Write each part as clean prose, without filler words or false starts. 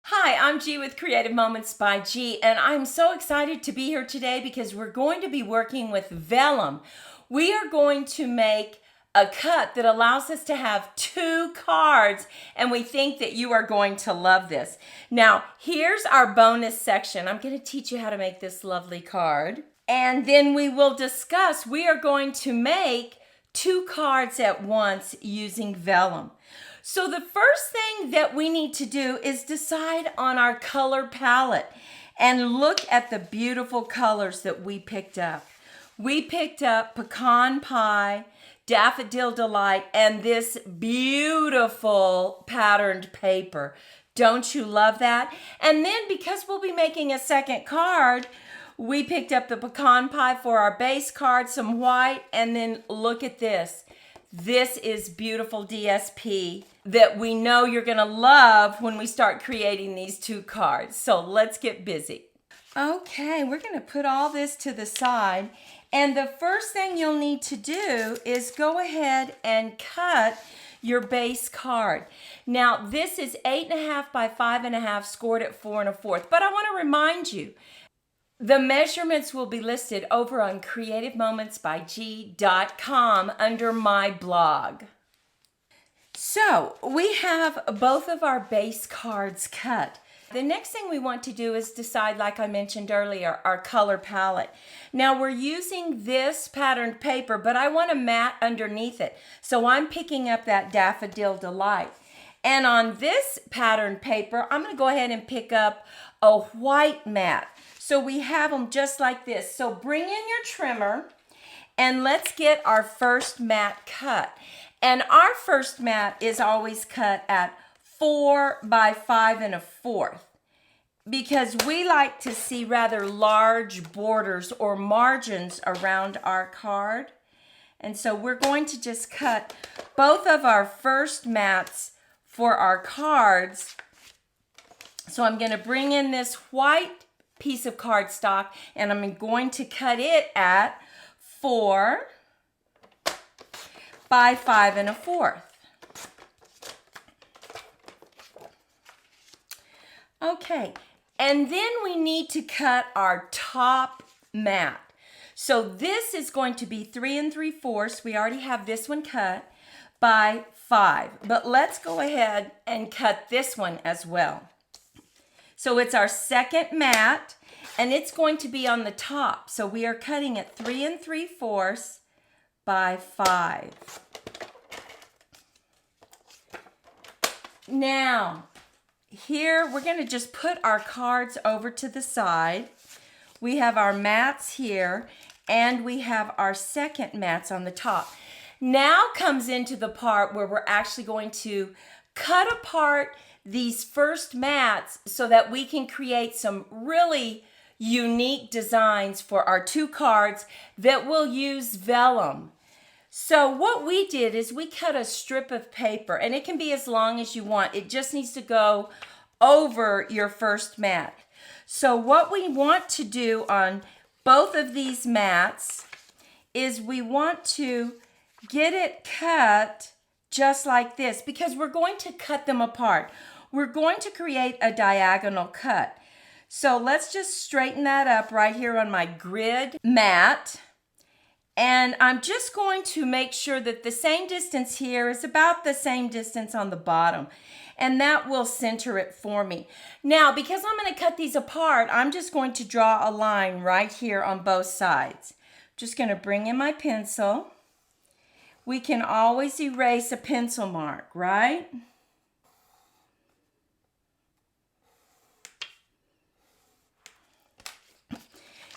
Hi, I'm G with Creative Moments by G, and I'm so excited to be here today because we're going to be working with vellum. We are going to make a cut that allows us to have 2 cards, and we think that you are going to love this. Now, here's our bonus section. I'm going to teach you how to make this lovely card, and then we will discuss. We are going to make 2 cards at once using vellum. So the first thing that we need to do is decide on our color palette and look at the beautiful colors that we picked up. We picked up Pecan Pie, Daffodil Delight, and this beautiful patterned paper. Don't you love that? And then because we'll be making a second card, we picked up the Pecan Pie for our base card, some white, and then look at this. This is beautiful DSP that we know you're going to love when we start creating these 2 cards. So let's get busy. Okay, we're going to put all this to the side. And the first thing you'll need to do is go ahead and cut your base card. Now, this is 8.5 by 5.5 scored at 4 1/4. But I want to remind you, the measurements will be listed over on creativemomentsbyg.com under my blog. So we have both of our base cards cut. The next thing we want to do is decide, like I mentioned earlier, our color palette. Now we're using this patterned paper, but I want a matte underneath it. So I'm picking up that Daffodil Delight. And on this patterned paper, I'm going to go ahead and pick up a white matte. So we have them just like this. So bring in your trimmer and let's get our first mat cut. And our first mat is always cut at 4 by 5 1/4 because we like to see rather large borders or margins around our card. And so we're going to just cut both of our first mats for our cards. So I'm going to bring in this white piece of cardstock and I'm going to cut it at 4 by 5 1/4. Okay, and then we need to cut our top mat. So this is going to be 3 3/4. We already have this one cut by 5, but let's go ahead and cut this one as well. So it's our second mat, and it's going to be on the top. So we are cutting at 3 3/4 by 5. Now, here we're going to just put our cards over to the side. We have our mats here, and we have our second mats on the top. Now comes into the part where we're actually going to cut apart these first mats so that we can create some really unique designs for our 2 cards that will use vellum. So what we did is we cut a strip of paper, and it can be as long as you want. It just needs to go over your first mat. So what we want to do on both of these mats is we want to get it cut just like this because we're going to cut them apart. We're going to create a diagonal cut. So let's just straighten that up right here on my grid mat. And I'm just going to make sure that the same distance here is about the same distance on the bottom. And that will center it for me. Now, because I'm going to cut these apart, I'm just going to draw a line right here on both sides. Just going to bring in my pencil. We can always erase a pencil mark, right?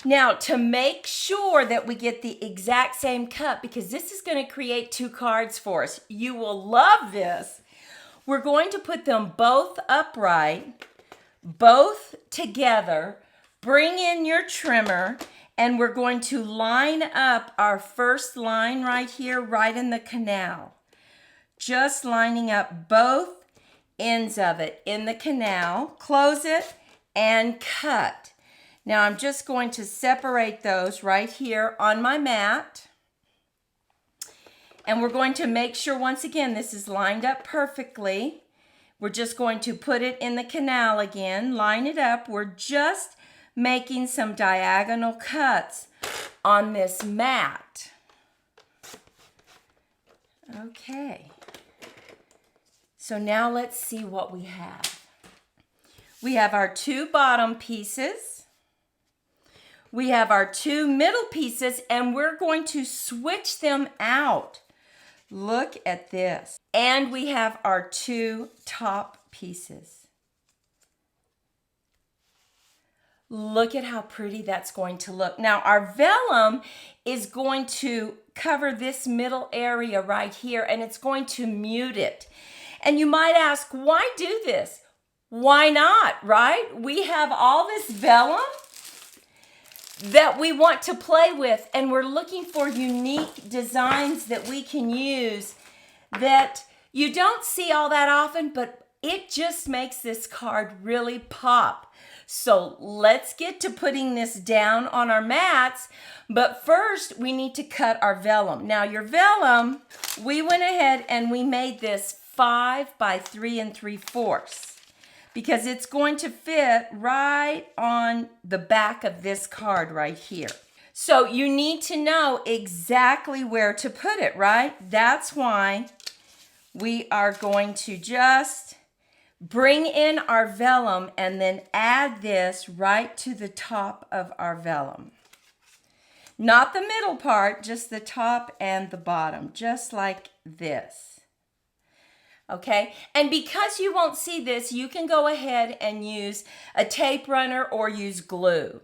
Now, to make sure that we get the exact same cut, because this is going to create 2 cards for us, you will love this. We're going to put them both upright, both together, bring in your trimmer, and we're going to line up our first line right here, right in the canal. Just lining up both ends of it in the canal, close it, and cut. Now I'm just going to separate those right here on my mat. And we're going to make sure, once again, this is lined up perfectly. We're just going to put it in the canal again, line it up. We're just making some diagonal cuts on this mat. Okay. So now let's see what we have. We have our 2 bottom pieces. We have our 2 middle pieces, and we're going to switch them out. Look at this. And we have our 2 top pieces. Look at how pretty that's going to look. Now our vellum is going to cover this middle area right here, and it's going to mute it. And you might ask, why do this? Why not, right? We have all this vellum that we want to play with, and we're looking for unique designs that we can use that you don't see all that often, but it just makes this card really pop. So let's get to putting this down on our mats, but first we need to cut our vellum. Now your vellum, we went ahead and we made this 5 by 3 3/4 because it's going to fit right on the back of this card right here. So you need to know exactly where to put it, right? That's why we are going to just bring in our vellum and then add this right to the top of our vellum. Not the middle part, just the top and the bottom, just like this. Okay, and because you won't see this, you can go ahead and use a tape runner or use glue.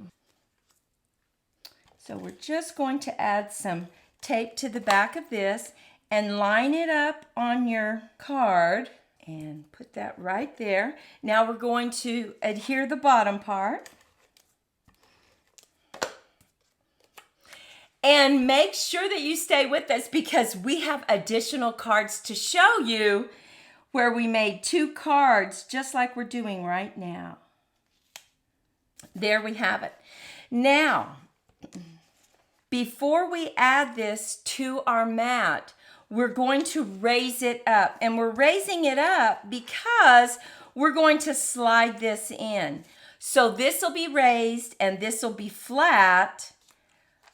So we're just going to add some tape to the back of this and line it up on your card and put that right there. Now we're going to adhere the bottom part. And make sure that you stay with us because we have additional cards to show you where we made 2 cards just like we're doing right now. There we have it. Now, before we add this to our mat, we're going to raise it up. And we're raising it up because we're going to slide this in. So this will be raised and this will be flat,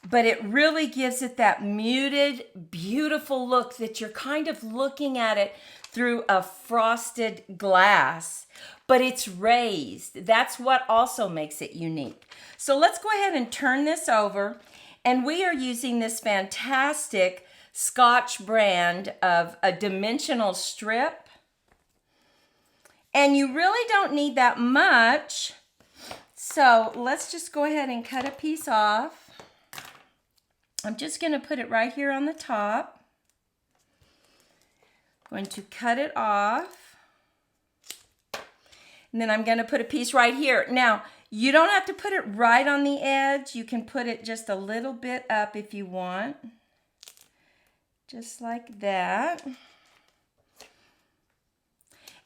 but it really gives it that muted, beautiful look that you're kind of looking at it through a frosted glass, but it's raised. That's what also makes it unique. So let's go ahead and turn this over, and we are using this fantastic Scotch brand of a dimensional strip. And you really don't need that much. So let's just go ahead and cut a piece off. I'm just going to put it right here on the top. Going to cut it off. And then I'm going to put a piece right here. Now, you don't have to put it right on the edge. You can put it just a little bit up if you want. Just like that.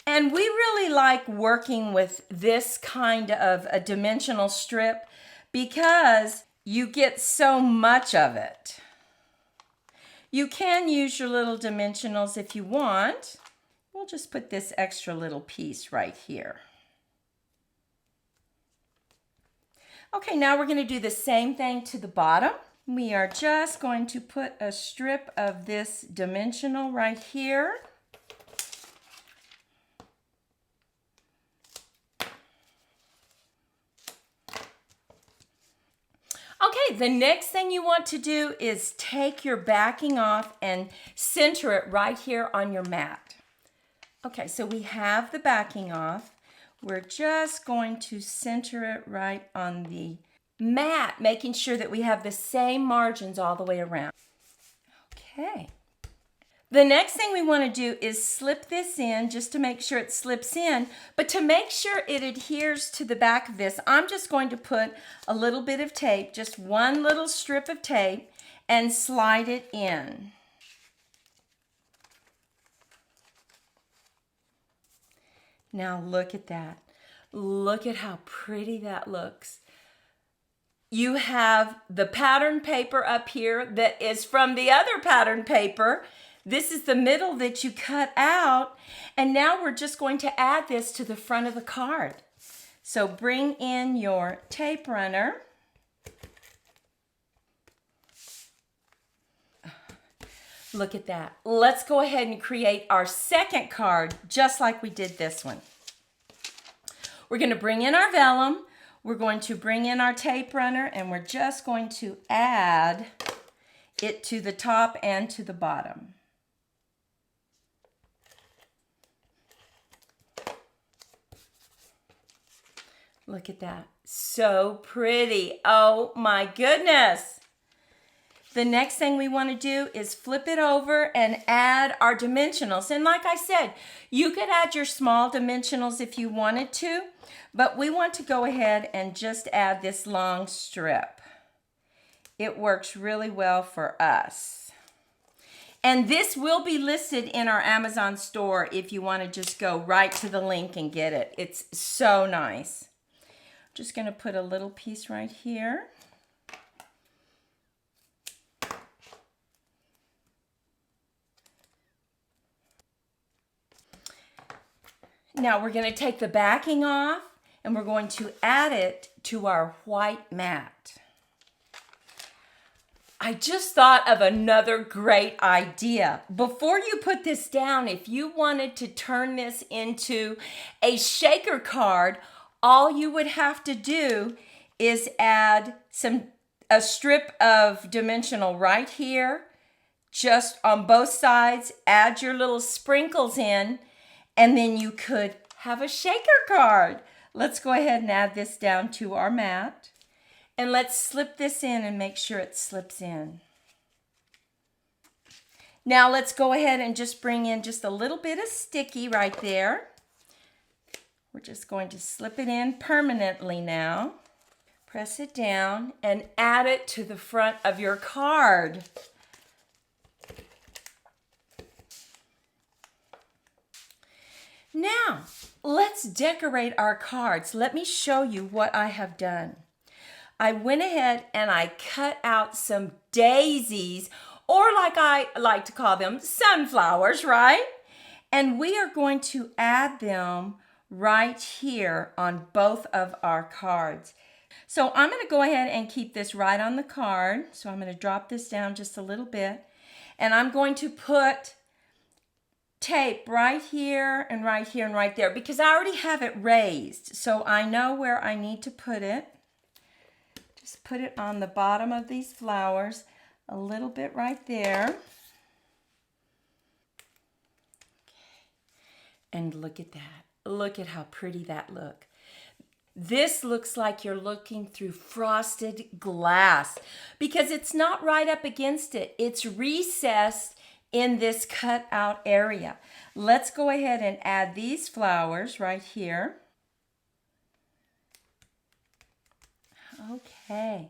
And we really like working with this kind of a dimensional strip because you get so much of it. You can use your little dimensionals if you want. We'll just put this extra little piece right here. Okay, now we're going to do the same thing to the bottom. We are just going to put a strip of this dimensional right here. Okay, the next thing you want to do is take your backing off and center it right here on your mat. Okay, so we have the backing off. We're just going to center it right on the mat, making sure that we have the same margins all the way around. Okay. The next thing we want to do is slip this in just to make sure it slips in, but to make sure it adheres to the back of this, I'm just going to put a little bit of tape, just one little strip of tape, and slide it in. Now look at that. Look at how pretty that looks. You have the pattern paper up here that is from the other pattern paper This is the middle that you cut out. And now we're just going to add this to the front of the card. So bring in your tape runner. Look at that. Let's go ahead and create our second card just like we did this one. We're going to bring in our vellum. We're going to bring in our tape runner, and we're just going to add it to the top and to the bottom. Look at that. So pretty. Oh my goodness. The next thing we want to do is flip it over and add our dimensionals. And like I said, you could add your small dimensionals if you wanted to, but we want to go ahead and just add this long strip. It works really well for us. And this will be listed in our Amazon store if you want to just go right to the link and get it. It's so nice. I'm just going to put a little piece right here. Now we're going to take the backing off and we're going to add it to our white mat. I just thought of another great idea. Before you put this down, if you wanted to turn this into a shaker card, all you would have to do is add a strip of dimensional right here, just on both sides, add your little sprinkles in, and then you could have a shaker card. Let's go ahead and add this down to our mat. And let's slip this in and make sure it slips in. Now let's go ahead and just bring in just a little bit of sticky right there. We're just going to slip it in permanently now. Press it down and add it to the front of your card. Now, let's decorate our cards. Let me show you what I have done. I went ahead and I cut out some daisies, or like I like to call them, sunflowers, right? And we are going to add them right here on both of our cards. So I'm going to go ahead and keep this right on the card. So I'm going to drop this down just a little bit. And I'm going to put tape right here and right here and right there because I already have it raised. So I know where I need to put it. Just put it on the bottom of these flowers, a little bit right there. And look at that. Look at how pretty that looks. This looks like you're looking through frosted glass because it's not right up against it. It's recessed in this cut out area. Let's go ahead and add these flowers right here. Okay,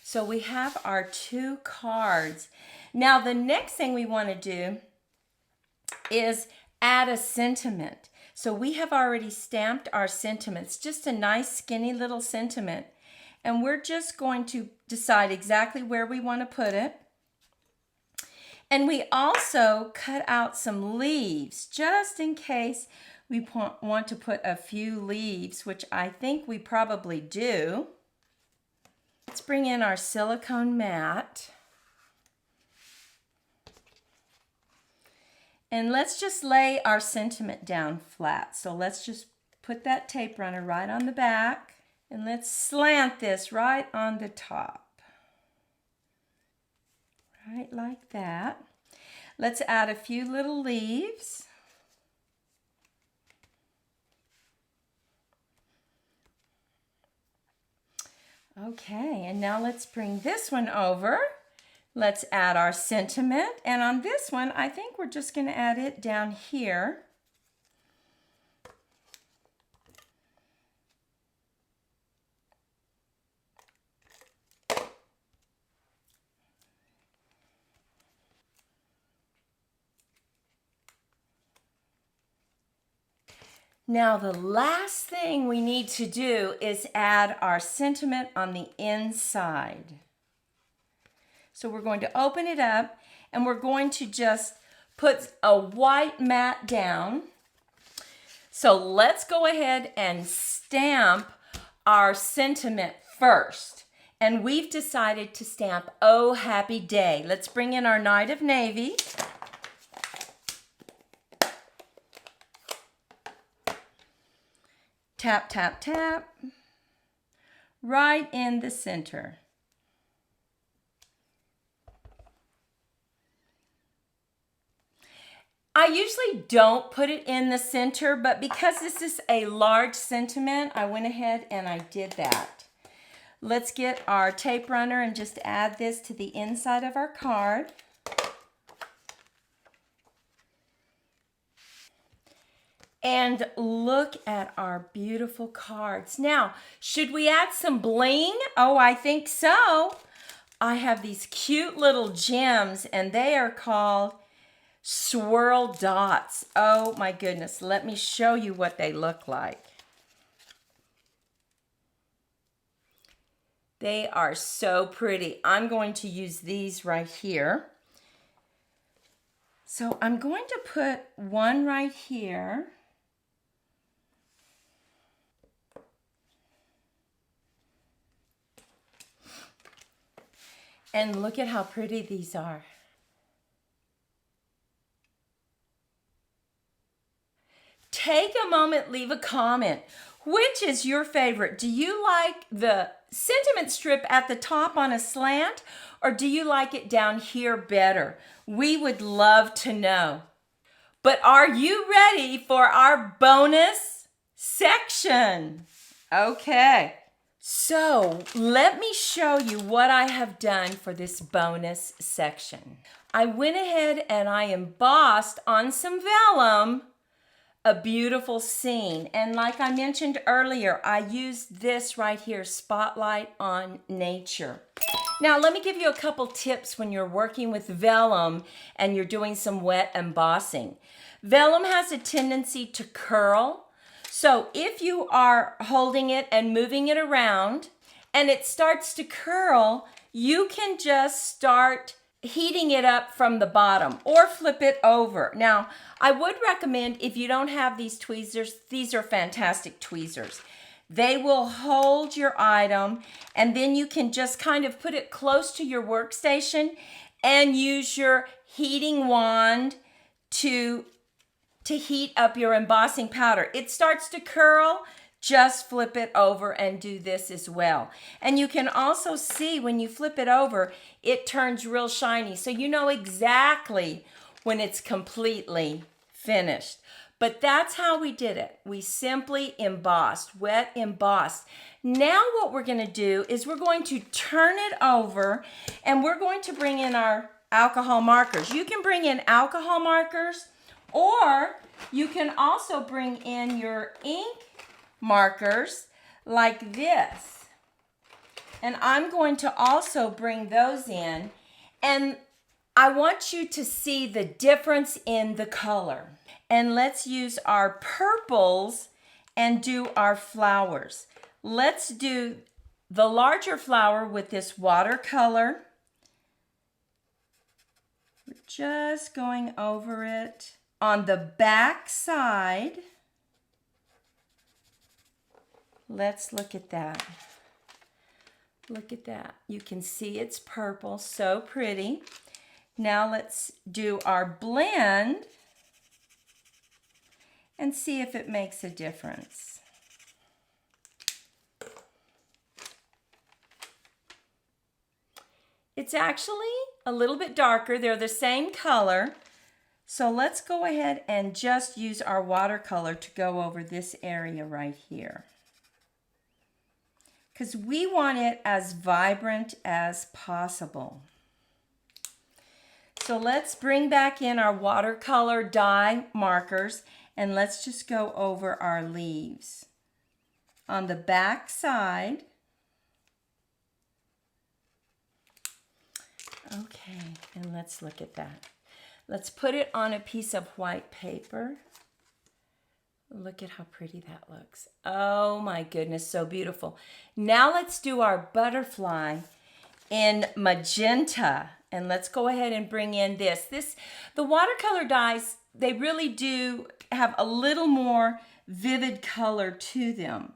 so we have our two cards. Now the next thing we want to do is add a sentiment. So we have already stamped our sentiments, just a nice skinny little sentiment. And we're just going to decide exactly where we want to put it. And we also cut out some leaves just in case we want to put a few leaves, which I think we probably do. Let's bring in our silicone mat. And let's just lay our sentiment down flat. So let's just put that tape runner right on the back. And let's slant this right on the top. Right like that. Let's add a few little leaves. Okay, and now let's bring this one over. Let's add our sentiment. And on this one, I think we're just going to add it down here. Now the last thing we need to do is add our sentiment on the inside. So we're going to open it up and we're going to just puts a white mat down. So let's go ahead and stamp our sentiment first. And we've decided to stamp "Oh Happy Day." Let's bring in our Knight of Navy. Tap, tap, tap. Right in the center. I usually don't put it in the center, but because this is a large sentiment, I went ahead and I did that. Let's get our tape runner and just add this to the inside of our card. And look at our beautiful cards. Now, should we add some bling? Oh, I think so. I have these cute little gems, and they are called swirl dots. Oh my goodness, let me show you what they look like. They are so pretty. I'm going to use these right here. So I'm going to put one right here. And look at how pretty these are. Take a moment, leave a comment. Which is your favorite? Do you like the sentiment strip at the top on a slant, or do you like it down here better? We would love to know. But are you ready for our bonus section? Okay. So let me show you what I have done for this bonus section. I went ahead and I embossed on some vellum a beautiful scene. And like I mentioned earlier, I used this right here, Spotlight on Nature. Now, let me give you a couple tips when you're working with vellum and you're doing some wet embossing. Vellum has a tendency to curl. So if you are holding it and moving it around and it starts to curl, you can just start heating it up from the bottom or flip it over. Now, I would recommend, if you don't have these tweezers, these are fantastic tweezers. They will hold your item, and then you can just kind of put it close to your workstation and use your heating wand to heat up your embossing powder. It starts to curl, just flip it over and do this as well. And you can also see when you flip it over, it turns real shiny. So you know exactly when it's completely finished. But that's how we did it. We simply embossed, wet embossed. Now what we're going to do is we're going to turn it over and we're going to bring in our alcohol markers. You can bring in alcohol markers, or you can also bring in your ink markers like this. And I'm going to also bring those in, and I want you to see the difference in the color. And let's use our purples and do our flowers. Let's do the larger flower with this watercolor. We're just going over it. On the back side, let's look at that. Look at that. You can see it's purple, so pretty. Now let's do our blend and see if it makes a difference. It's actually a little bit darker. They're the same color. So let's go ahead and just use our watercolor to go over this area right here, because we want it as vibrant as possible. So let's bring back in our watercolor dye markers and let's just go over our leaves. On the back side, okay, and let's look at that. Let's put it on a piece of white paper. Look at how pretty that looks. Oh my goodness, so beautiful. Now let's do our butterfly in magenta. And let's go ahead and bring in the watercolor dyes, they really do have a little more vivid color to them.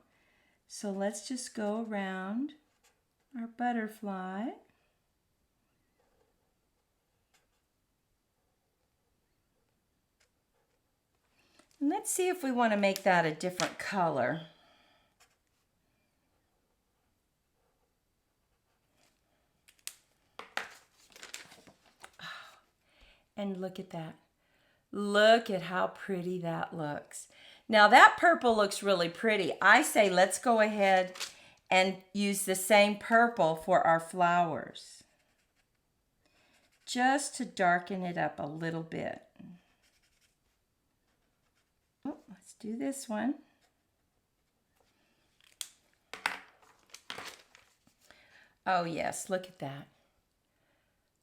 So let's just go around our butterfly. And let's see if we want to make that a different color. And look at that. Look at how pretty that looks. Now that purple looks really pretty. I say let's go ahead and use the same purple for our flowers, just to darken it up a little bit. Oh, let's do this one. Oh yes, look at that.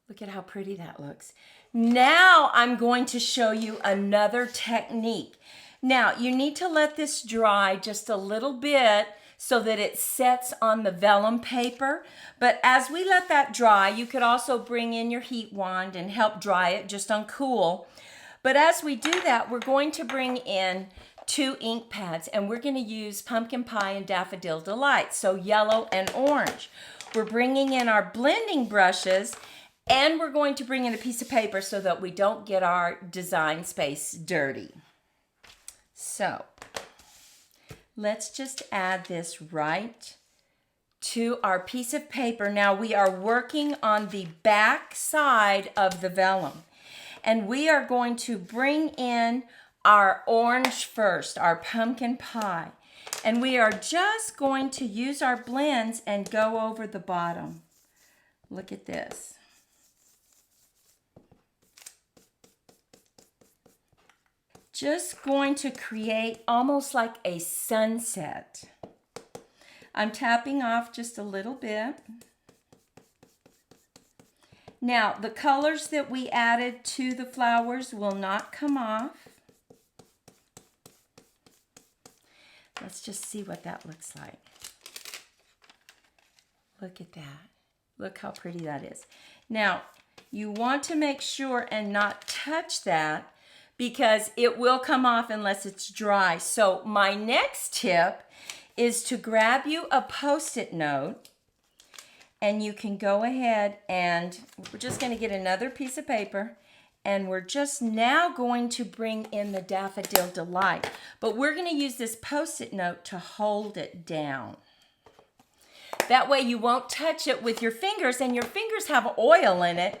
Look at how pretty that looks. Now I'm going to show you another technique. Now you need to let this dry just a little bit so that it sets on the vellum paper. But as we let that dry, you could also bring in your heat wand and help dry it just on cool. But as we do that, we're going to bring in 2 ink pads, and we're going to use Pumpkin Pie and Daffodil Delight, so yellow and orange. We're bringing in our blending brushes, and we're going to bring in a piece of paper so that we don't get our design space dirty. So let's just add this right to our piece of paper. Now we are working on the back side of the vellum, and we are going to bring in our orange first, our pumpkin pie. And we are just going to use our blends and go over the bottom. Look at this. Just going to create almost like a sunset. I'm tapping off just a little bit. Now, the colors that we added to the flowers will not come off. Let's just see what that looks like. Look at that. Look how pretty that is. Now, you want to make sure and not touch that because it will come off unless it's dry. So my next tip is to grab you a Post-it note, and you can go ahead and we're just going to get another piece of paper, and we're just now going to bring in the Daffodil Delight. But we're going to use this Post-it note to hold it down. That way you won't touch it with your fingers, and your fingers have oil in it,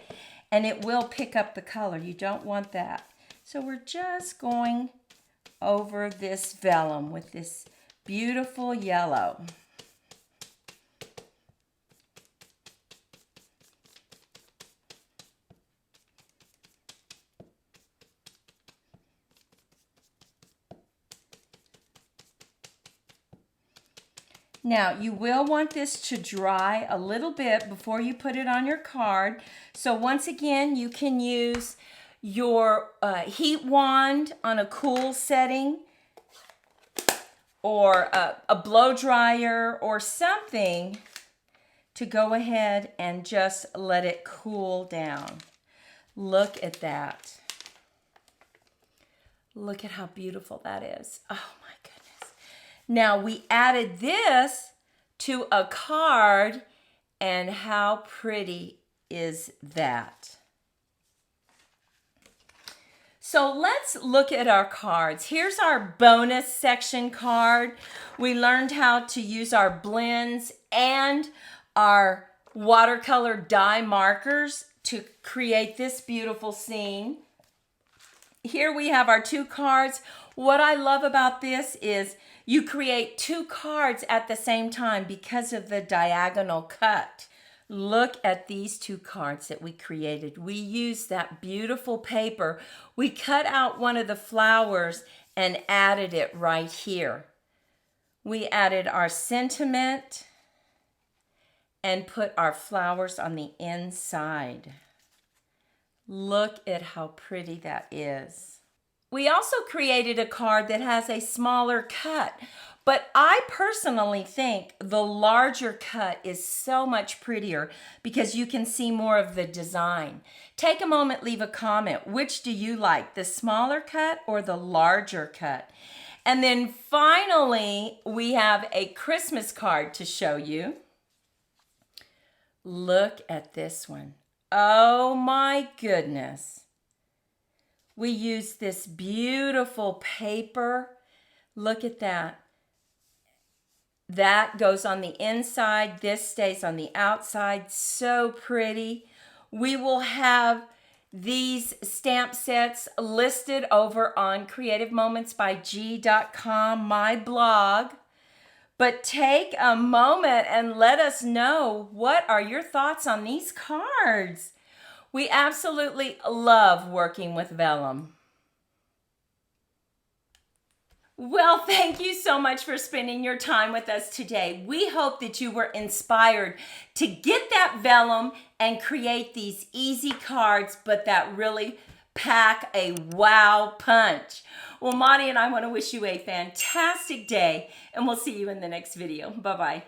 and it will pick up the color. You don't want that. So we're just going over this vellum with this beautiful yellow. Now, you will want this to dry a little bit before you put it on your card. So once again, you can use your heat wand on a cool setting, or a blow dryer or something to go ahead and just let it cool down. Look at that. Look at how beautiful that is. Oh my goodness. Now we added this to a card, and how pretty is that? So let's look at our cards. Here's our bonus section card. We learned how to use our blends and our watercolor dye markers to create this beautiful scene. Here we have our 2 cards. What I love about this is you create 2 cards at the same time because of the diagonal cut. Look at these 2 cards that we created. We used that beautiful paper. We cut out one of the flowers and added it right here. We added our sentiment and put our flowers on the inside. Look at how pretty that is. We also created a card that has a smaller cut, but I personally think the larger cut is so much prettier because you can see more of the design. Take a moment, leave a comment. Which do you like, the smaller cut or the larger cut? And then finally, we have a Christmas card to show you. Look at this one. Oh my goodness. We use this beautiful paper. Look at that. That goes on the inside. This stays on the outside. So pretty. We will have these stamp sets listed over on creativemomentsbyg.com, my blog. But take a moment and let us know, what are your thoughts on these cards? We absolutely love working with vellum. Well, thank you so much for spending your time with us today. We hope that you were inspired to get that vellum and create these easy cards, but that really pack a wow punch. Well, Monty and I want to wish you a fantastic day, and we'll see you in the next video. Bye-bye.